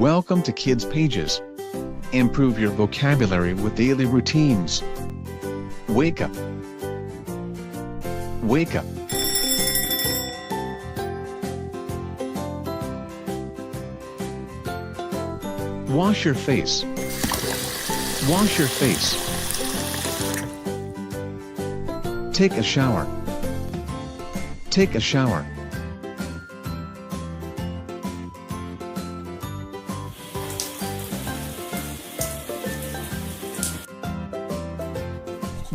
Welcome to Kids Pages. Improve your vocabulary with daily routines. Wake up. Wake up. Wash your face. Wash your face. Take a shower. Take a shower.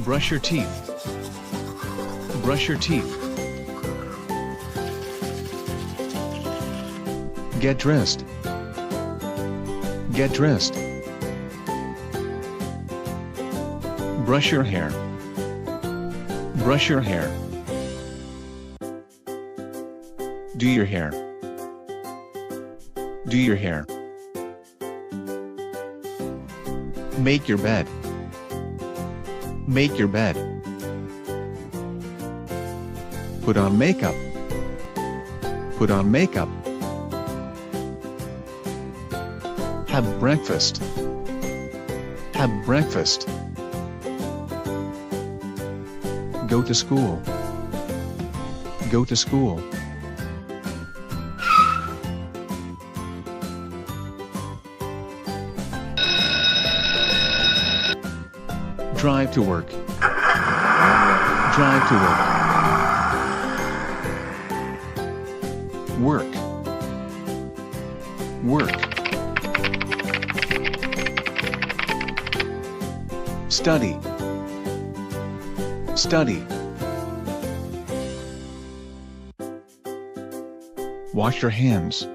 Brush your teeth. Brush your teeth. Get dressed. Get dressed. Brush your hair. Brush your hair. Do your hair. Do your hair. Make your bed. Make your bed. Put on makeup. Put on makeup. Have breakfast. Have breakfast. Go to school. Go to school. Drive to work. Drive to work. Work. Work. Study. Study. Wash your hands.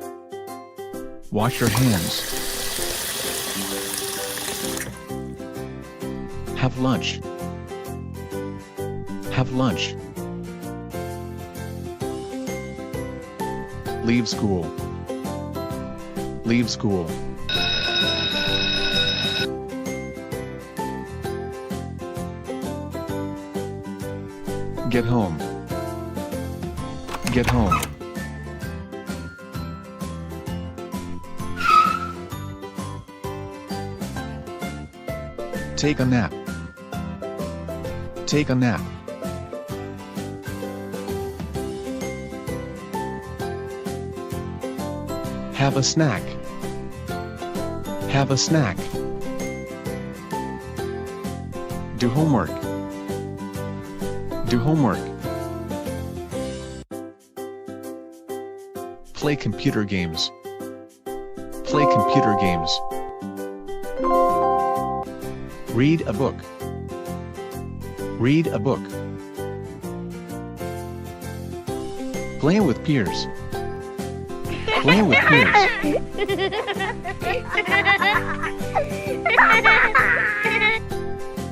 Wash your hands. Have lunch. Have lunch. Leave school. Leave school. Get home. Get home. Take a nap. Take a nap. Have a snack. Have a snack. Do homework. Do homework. Play computer games. Play computer games. Read a book. Read a book. Play with peers. Play with peers.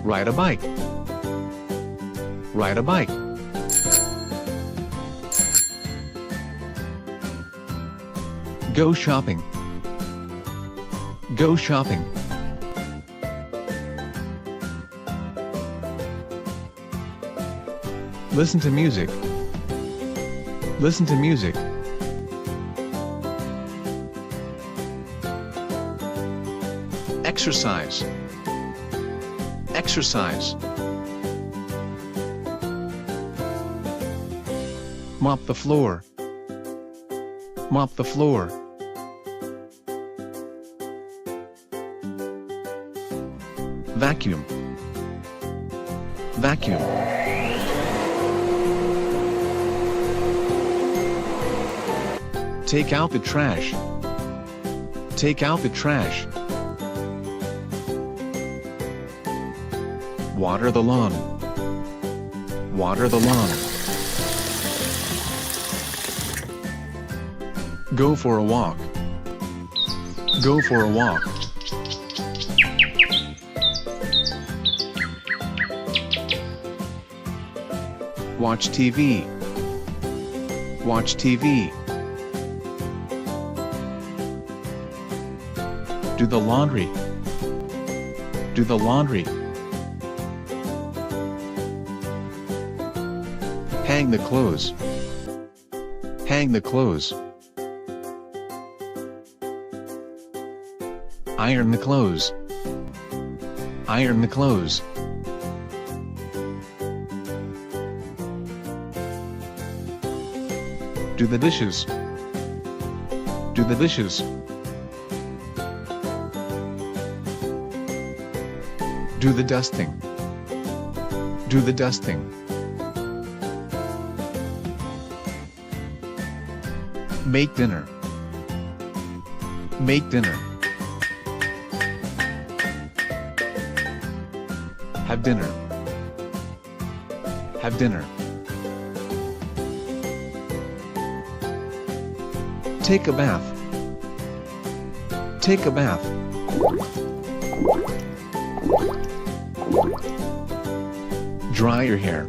Ride a bike. Ride a bike. Go shopping. Go shopping. Listen to music. Listen to music. Exercise. Exercise. Mop the floor. Mop the floor. Vacuum. Vacuum. Take out the trash. Take out the trash. Water the lawn. Water the lawn. Go for a walk. Go for a walk. Watch TV. Watch TV. Do the laundry. Do the laundry. Hang the clothes. Hang the clothes. Iron the clothes. Iron the clothes. Do the dishes. Do the dishes. Do the dusting. Do the dusting. Make dinner. Make dinner. Have dinner. Have dinner. Take a bath. Take a bath. Dry your hair.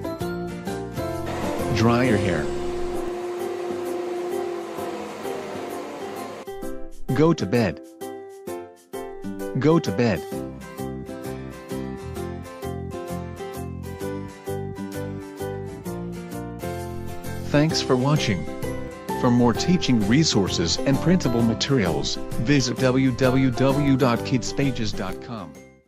Dry your hair. Go to bed. Go to bed. Thanks for watching. For more teaching resources and printable materials, visit www.kidspages.com.